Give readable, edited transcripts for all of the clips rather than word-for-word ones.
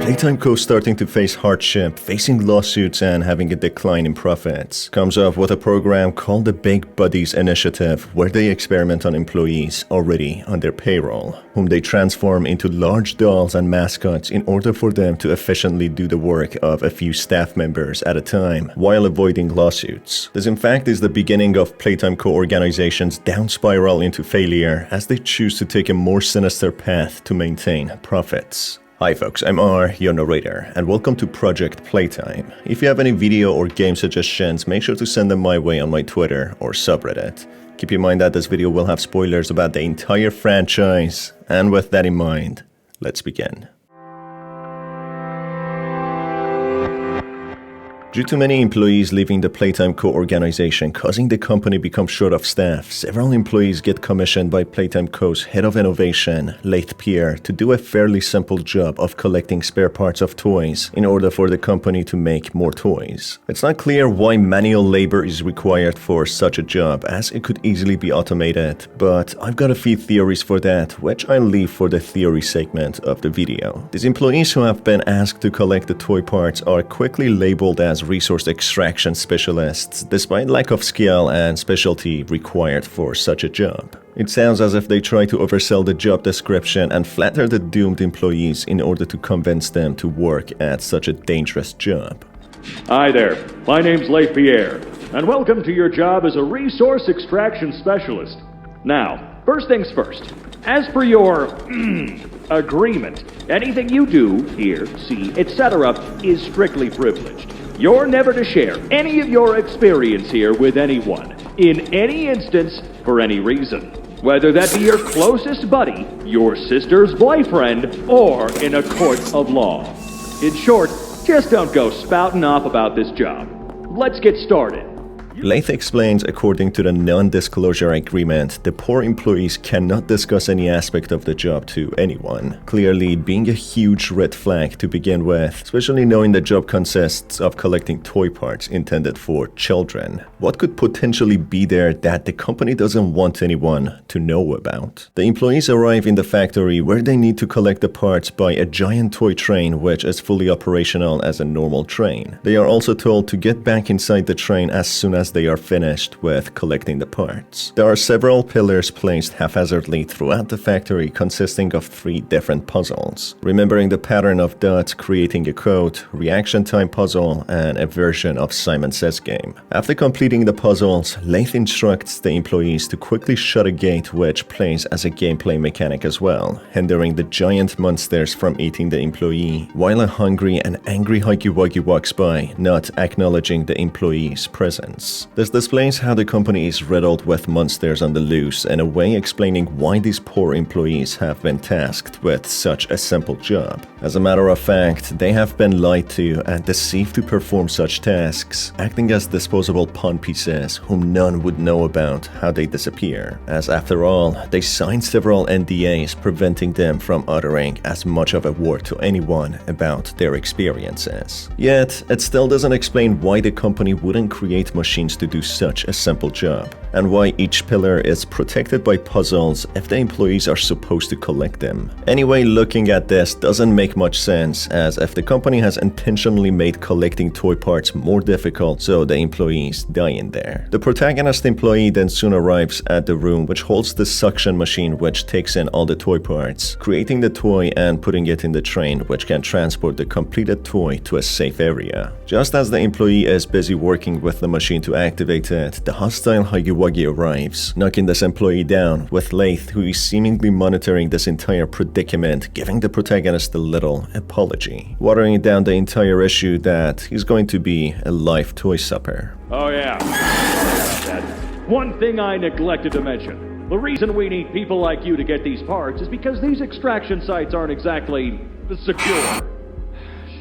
Playtime Co. starting to face hardship, facing lawsuits and having a decline in profits, comes up with a program called the Big Buddies Initiative, where they experiment on employees already on their payroll, whom they transform into large dolls and mascots in order for them to efficiently do the work of a few staff members at a time, while avoiding lawsuits. This in fact is the beginning of Playtime Co. organization's down spiral into failure as they choose to take a more sinister path to maintain profits. Hi folks, I'm R, your narrator, and welcome to Project Playtime. If you have any video or game suggestions, make sure to send them my way on my Twitter or subreddit. Keep in mind that this video will have spoilers about the entire franchise, and with that in mind, let's begin. Due to many employees leaving the Playtime Co. organization causing the company become short of staff, several employees get commissioned by Playtime Co.'s head of innovation, Laith Pierre, to do a fairly simple job of collecting spare parts of toys in order for the company to make more toys. It's not clear why manual labor is required for such a job, as it could easily be automated, but I've got a few theories for that, which I'll leave for the theory segment of the video. These employees who have been asked to collect the toy parts are quickly labeled as resource extraction specialists, despite lack of skill and specialty required for such a job. It sounds as if they try to oversell the job description and flatter the doomed employees in order to convince them to work at such a dangerous job. Hi there, my name's Laith Pierre, and welcome to your job as a resource extraction specialist. Now, first things first, as per your agreement, anything you do, hear, see, etc. is strictly privileged. You're never to share any of your experience here with anyone, in any instance, for any reason. Whether that be your closest buddy, your sister's boyfriend, or in a court of law. In short, just don't go spouting off about this job. Let's get started. Laith explains according to the non-disclosure agreement, the poor employees cannot discuss any aspect of the job to anyone, clearly being a huge red flag to begin with, especially knowing the job consists of collecting toy parts intended for children. What could potentially be there that the company doesn't want anyone to know about? The employees arrive in the factory where they need to collect the parts by a giant toy train which is fully operational as a normal train. They are also told to get back inside the train as soon as they are finished with collecting the parts. There are several pillars placed haphazardly throughout the factory consisting of 3 different puzzles. Remembering the pattern of dots creating a code, reaction time puzzle, and a version of Simon Says game. After completing the puzzles, Laith instructs the employees to quickly shut a gate which plays as a gameplay mechanic as well, hindering the giant monsters from eating the employee, while a hungry and angry Huggy Wuggy walks by, not acknowledging the employee's presence. This displays how the company is riddled with monsters on the loose, in a way explaining why these poor employees have been tasked with such a simple job. As a matter of fact, they have been lied to and deceived to perform such tasks, acting as disposable pawn pieces whom none would know about how they disappear, as after all, they signed several NDAs preventing them from uttering as much of a word to anyone about their experiences. Yet, it still doesn't explain why the company wouldn't create machines to do such a simple job, and why each pillar is protected by puzzles if the employees are supposed to collect them. Anyway, looking at this doesn't make much sense, as if the company has intentionally made collecting toy parts more difficult so the employees die in there. The protagonist employee then soon arrives at the room which holds the suction machine which takes in all the toy parts, creating the toy and putting it in the train which can transport the completed toy to a safe area. Just as the employee is busy working with the machine to activate it, the hostile Huggy Wuggy arrives, knocking this employee down, with Laith, who is seemingly monitoring this entire predicament, giving the protagonist a little apology, watering down the entire issue that he's going to be a live toy supper. Oh yeah, that. One thing I neglected to mention. The reason we need people like you to get these parts is because these extraction sites aren't exactly secure.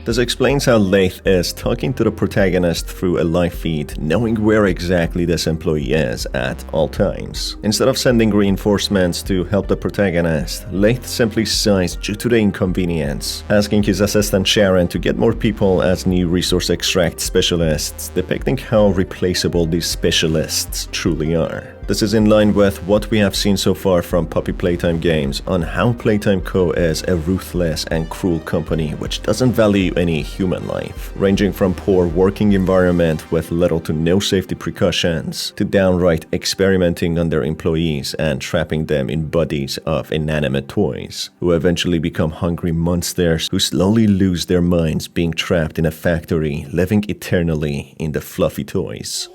This explains how Laith is talking to the protagonist through a live feed, knowing where exactly this employee is at all times. Instead of sending reinforcements to help the protagonist, Laith simply sighs due to the inconvenience, asking his assistant Sharon to get more people as new resource extract specialists, depicting how replaceable these specialists truly are. This is in line with what we have seen so far from Puppy Playtime games on how Playtime Co. is a ruthless and cruel company which doesn't value any human life, ranging from poor working environment with little to no safety precautions to downright experimenting on their employees and trapping them in bodies of inanimate toys, who eventually become hungry monsters who slowly lose their minds being trapped in a factory, living eternally in the fluffy toys.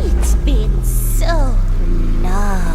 It's been so long.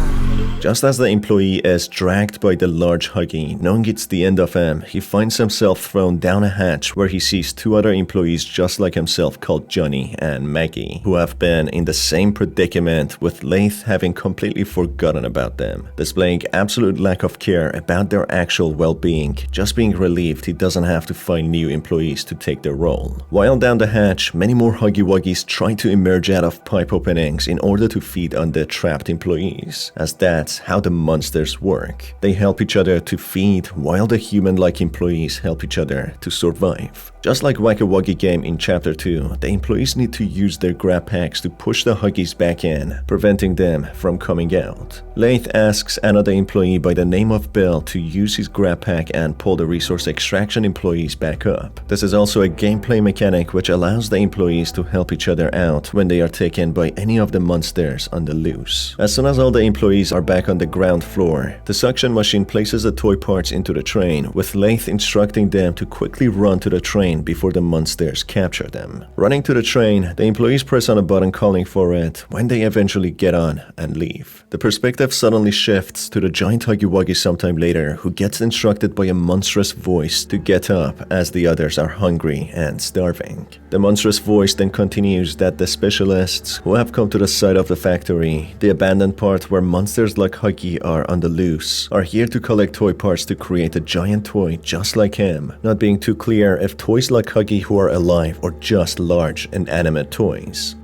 Just as the employee is dragged by the large Huggy, knowing it's the end of him, he finds himself thrown down a hatch where he sees two other employees just like himself called Johnny and Maggie, who have been in the same predicament, with Laith having completely forgotten about them, displaying absolute lack of care about their actual well-being, just being relieved he doesn't have to find new employees to take their role. While down the hatch, many more Huggy Wuggies try to emerge out of pipe openings in order to feed on the trapped employees, as that's how the monsters work. They help each other to feed, while the human-like employees help each other to survive. Just like Whack-A-Wuggy game in Chapter 2, the employees need to use their grab packs to push the Huggies back in, preventing them from coming out. Laith asks another employee by the name of Bill to use his grab pack and pull the resource extraction employees back up. This is also a gameplay mechanic which allows the employees to help each other out when they are taken by any of the monsters on the loose. As soon as all the employees are back on the ground floor, the suction machine places the toy parts into the train, with Laith instructing them to quickly run to the train before the monsters capture them. Running to the train, the employees press on a button calling for it when they eventually get on and leave. The perspective suddenly shifts to the giant Huggy Wuggy sometime later, who gets instructed by a monstrous voice to get up as the others are hungry and starving. The monstrous voice then continues that the specialists who have come to the site of the factory, the abandoned part where monsters like Huggy are on the loose, are here to collect toy parts to create a giant toy just like him, not being too clear if toys like Huggy who are alive or just large inanimate toys.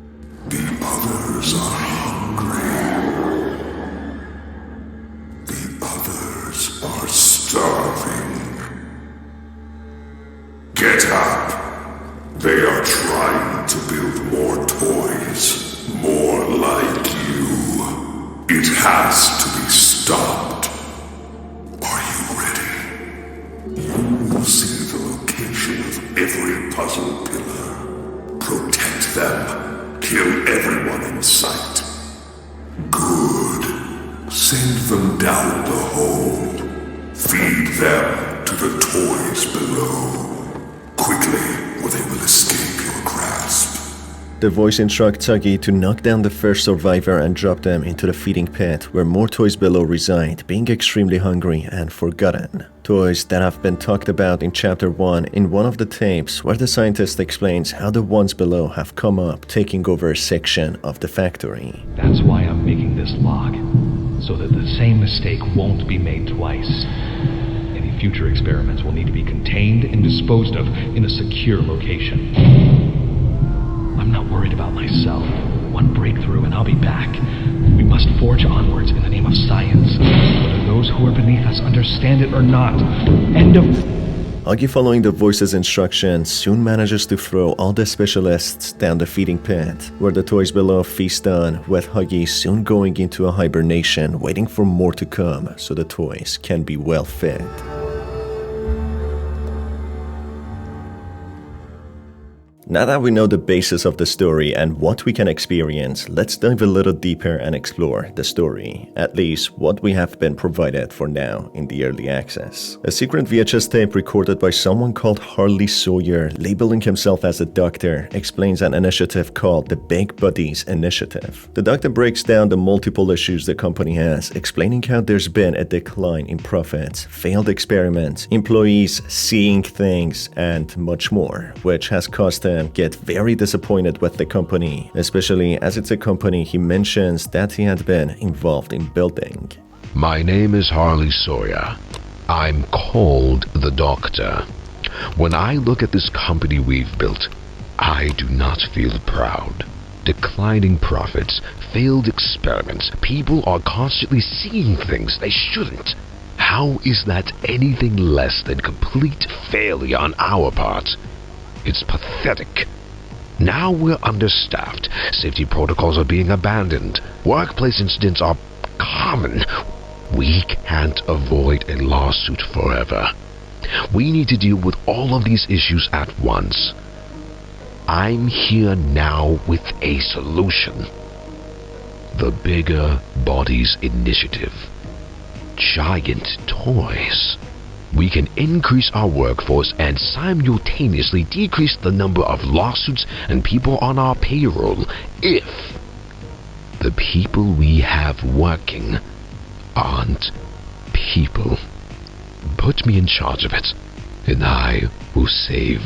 The others are hungry. The others are starving. Get up. They are trying to build more toys, more like you. It has to be stopped. Are you ready? You will see the location of every puzzle pillar. Protect them. Kill everyone in sight. Good. Send them down the hole. Feed them to the toys below. Quickly, or they will escape your grasp. The voice instructs Huggy to knock down the first survivor and drop them into the feeding pit where more toys below reside, being extremely hungry and forgotten. Toys that have been talked about in Chapter 1 in one of the tapes, where the scientist explains how the ones below have come up, taking over a section of the factory. That's why I'm making this log, so that the same mistake won't be made twice. Any future experiments will need to be contained and disposed of in a secure location. I'm not worried about myself. One breakthrough and I'll be back. We must forge onwards in the name of science, whether those who are beneath us understand it or not. End of... Huggy, following the voice's instructions, soon manages to throw all the specialists down the feeding pit, where the toys below feast on, with Huggy soon going into a hibernation, waiting for more to come so the toys can be well fed. Now that we know the basis of the story and what we can experience, let's dive a little deeper and explore the story, at least what we have been provided for now in the early access. A secret VHS tape recorded by someone called Harley Sawyer, labeling himself as a doctor, explains an initiative called the Big Buddies Initiative. The doctor breaks down the multiple issues the company has, explaining how there's been a decline in profits, failed experiments, employees seeing things, and much more, which has caused him get very disappointed with the company, especially as it's a company he mentions that he had been involved in building. My name is Harley Sawyer. I'm called the Doctor. When I look at this company we've built, I do not feel proud. Declining profits, failed experiments, people are constantly seeing things they shouldn't. How is that anything less than complete failure on our part? It's pathetic. Now we're understaffed, safety protocols are being abandoned, workplace incidents are common. We can't avoid a lawsuit forever. We need to deal with all of these issues at once. I'm here now with a solution. The Bigger Bodies Initiative. Giant toys. We can increase our workforce and simultaneously decrease the number of lawsuits and people on our payroll if the people we have working aren't people. Put me in charge of it, and I will save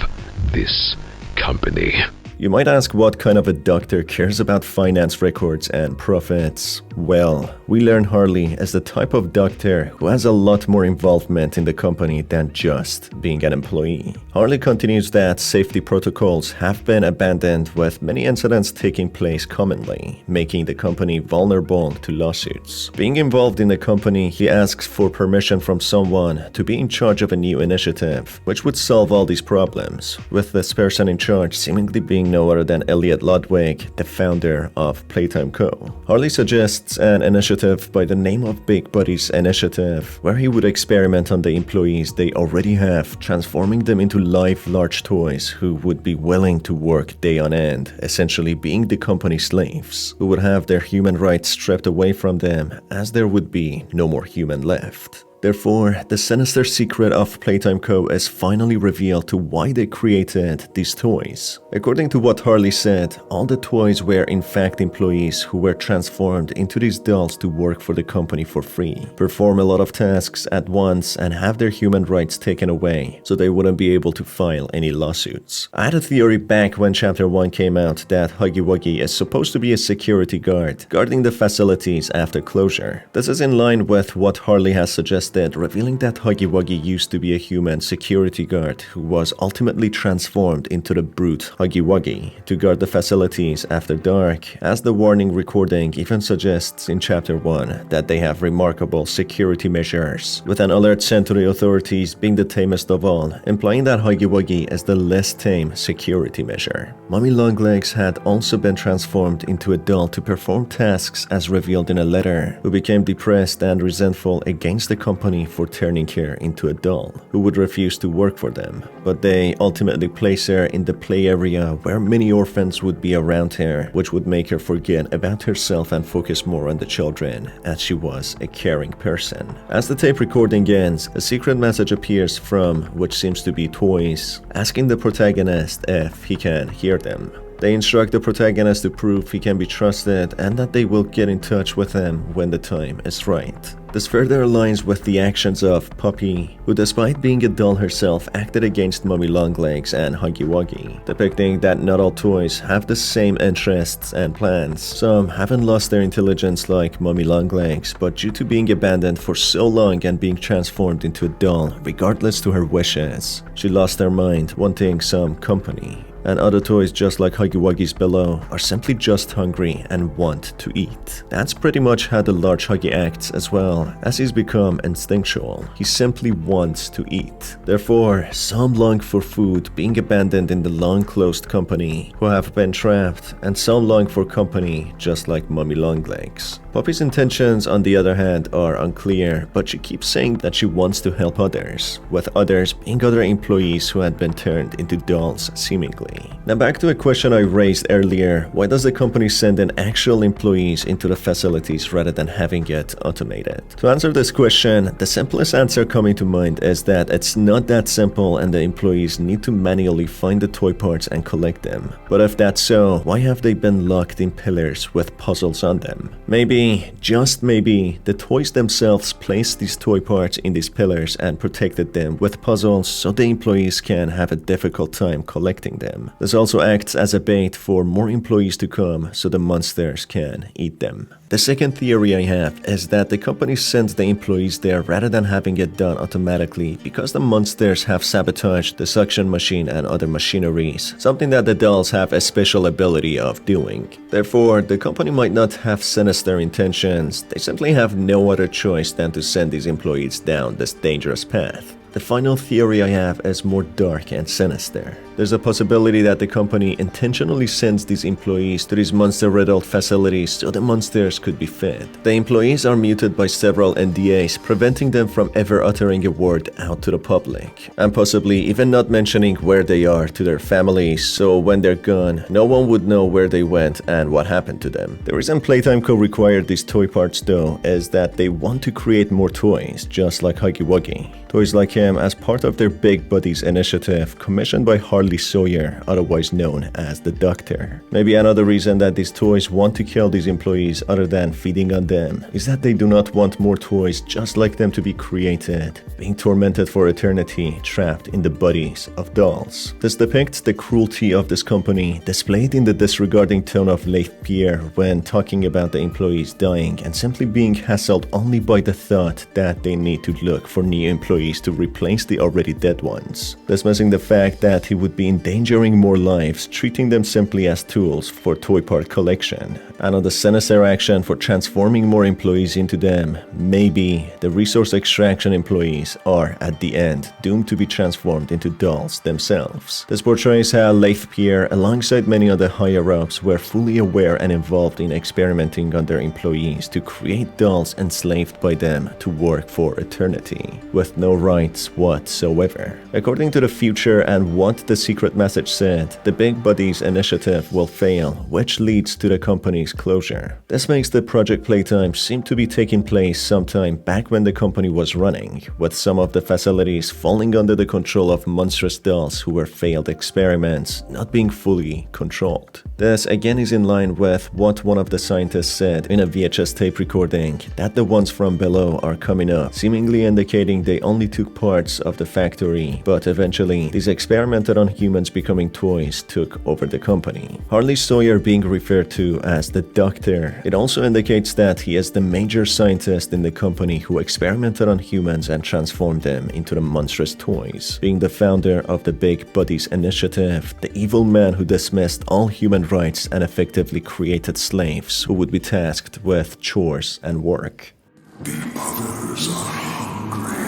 this company. You might ask what kind of a doctor cares about finance records and profits. Well, we learn Harley as the type of doctor who has a lot more involvement in the company than just being an employee. Harley continues that safety protocols have been abandoned, with many incidents taking place commonly, making the company vulnerable to lawsuits. Being involved in the company, he asks for permission from someone to be in charge of a new initiative, which would solve all these problems, with this person in charge seemingly being no other than Elliot Ludwig, the founder of Playtime Co. Harley suggests an initiative by the name of Big Buddies Initiative, where he would experiment on the employees they already have, transforming them into live large toys who would be willing to work day on end, essentially being the company slaves, who would have their human rights stripped away from them, as there would be no more human left. Therefore, the sinister secret of Playtime Co. is finally revealed to why they created these toys. According to what Harley said, all the toys were in fact employees who were transformed into these dolls to work for the company for free, perform a lot of tasks at once, and have their human rights taken away, so they wouldn't be able to file any lawsuits. I had a theory back when Chapter 1 came out that Huggy Wuggy is supposed to be a security guard, guarding the facilities after closure. This is in line with what Harley has suggested, revealing that Huggy Wuggy used to be a human security guard who was ultimately transformed into the brute Huggy Wuggy to guard the facilities after dark, as the warning recording even suggests in Chapter 1 that they have remarkable security measures, with an alert sent to the authorities being the tamest of all, implying that Huggy Wuggy is the less tame security measure. Mommy Longlegs had also been transformed into a doll to perform tasks as revealed in a letter, who became depressed and resentful against the company for turning her into a doll, who would refuse to work for them, but they ultimately place her in the play area where many orphans would be around her, which would make her forget about herself and focus more on the children, as she was a caring person. As the tape recording ends, a secret message appears from which seems to be toys, asking the protagonist if he can hear them. They instruct the protagonist to prove he can be trusted and that they will get in touch with him when the time is right. This further aligns with the actions of Puppy, who despite being a doll herself acted against Mommy Longlegs and Huggy Wuggy, depicting that not all toys have the same interests and plans. Some haven't lost their intelligence like Mommy Longlegs, but due to being abandoned for so long and being transformed into a doll regardless to her wishes, she lost her mind, wanting some company. And other toys just like Huggy Wuggy's below are simply just hungry and want to eat. That's pretty much how the large Huggy acts as well, as he's become instinctual. He simply wants to eat. Therefore, some long for food, being abandoned in the long-closed company, who have been trapped, and some long for company, just like Mommy Longlegs. Puppy's intentions, on the other hand, are unclear, but she keeps saying that she wants to help others, with others being other employees who had been turned into dolls, seemingly. Now back to a question I raised earlier, why does the company send in actual employees into the facilities rather than having it automated? To answer this question, the simplest answer coming to mind is that it's not that simple and the employees need to manually find the toy parts and collect them. But if that's so, why have they been locked in pillars with puzzles on them? Maybe, just maybe, the toys themselves placed these toy parts in these pillars and protected them with puzzles so the employees can have a difficult time collecting them. This also acts as a bait for more employees to come so the monsters can eat them. The second theory I have is that the company sends the employees there rather than having it done automatically because the monsters have sabotaged the suction machine and other machineries, something that the dolls have a special ability of doing. Therefore, the company might not have sinister intentions, they simply have no other choice than to send these employees down this dangerous path. The final theory I have is more dark and sinister. There's a possibility that the company intentionally sends these employees to these monster-riddled facilities so the monsters could be fed. The employees are muted by several NDAs, preventing them from ever uttering a word out to the public, and possibly even not mentioning where they are to their families, so when they're gone, no one would know where they went and what happened to them. The reason Playtime Co. required these toy parts though is that they want to create more toys, just like Huggy Wuggy. Toys like him as part of their Big Buddies initiative commissioned by Harley Sawyer, otherwise known as the Doctor. Maybe another reason that these toys want to kill these employees other than feeding on them is that they do not want more toys just like them to be created, being tormented for eternity, trapped in the bodies of dolls. This depicts the cruelty of this company, displayed in the disregarding tone of Leif Pierre when talking about the employees dying and simply being hassled only by the thought that they need to look for new employees to replace the already dead ones, dismissing the fact that he would be endangering more lives, treating them simply as tools for toy part collection, and on the sinister action for transforming more employees into them. Maybe the resource extraction employees are, at the end, doomed to be transformed into dolls themselves. This portrays how Leif Pierre, alongside many other higher-ups, were fully aware and involved in experimenting on their employees to create dolls enslaved by them to work for eternity, with no rights whatsoever. According to the future and what the secret message said, the Big Buddies initiative will fail, which leads to the company's closure. This makes the Project Playtime seem to be taking place sometime back when the company was running, with some of the facilities falling under the control of monstrous dolls who were failed experiments, not being fully controlled. This again is in line with what one of the scientists said in a VHS tape recording, that the ones from below are coming up, seemingly indicating they only took parts of the factory, but eventually these experimented on humans becoming toys took over the company. Harley Sawyer being referred to as the Doctor, it also indicates that he is the major scientist in the company who experimented on humans and transformed them into the monstrous toys, being the founder of the Big Buddies initiative, the evil man who dismissed all human rights and effectively created slaves who would be tasked with chores and work. The others are hungry.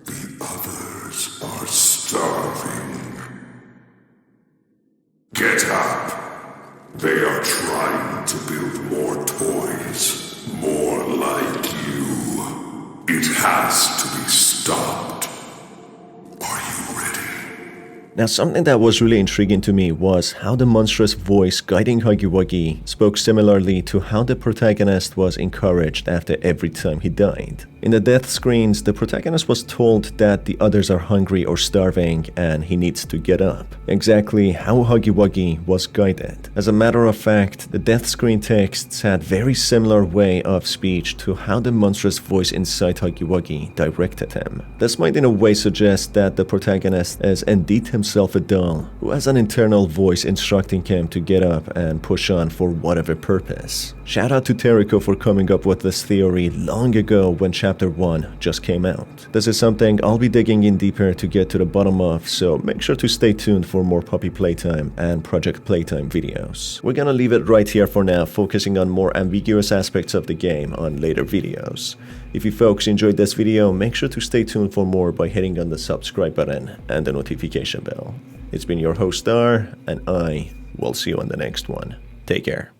The others are starving. Get up. They are trying to build more toys, more like you. It has to be stopped. Are you ready? Now, something that was really intriguing to me was how the monstrous voice guiding Huggy Wuggy spoke similarly to how the protagonist was encouraged after every time he died. In the death screens, the protagonist was told that the others are hungry or starving and he needs to get up. Exactly how Huggy Wuggy was guided. As a matter of fact, the death screen texts had very similar way of speech to how the monstrous voice inside Huggy Wuggy directed him. This might in a way suggest that the protagonist is indeed himself a doll, who has an internal voice instructing him to get up and push on for whatever purpose. Shout out to Terrico for coming up with this theory long ago when Chapter 1 just came out. This is something I'll be digging in deeper to get to the bottom of, so make sure to stay tuned for more Puppy Playtime and Project Playtime videos. We're gonna leave it right here for now, focusing on more ambiguous aspects of the game on later videos. If you folks enjoyed this video, make sure to stay tuned for more by hitting on the subscribe button and the notification bell. It's been your host Star, and I will see you on the next one. Take care.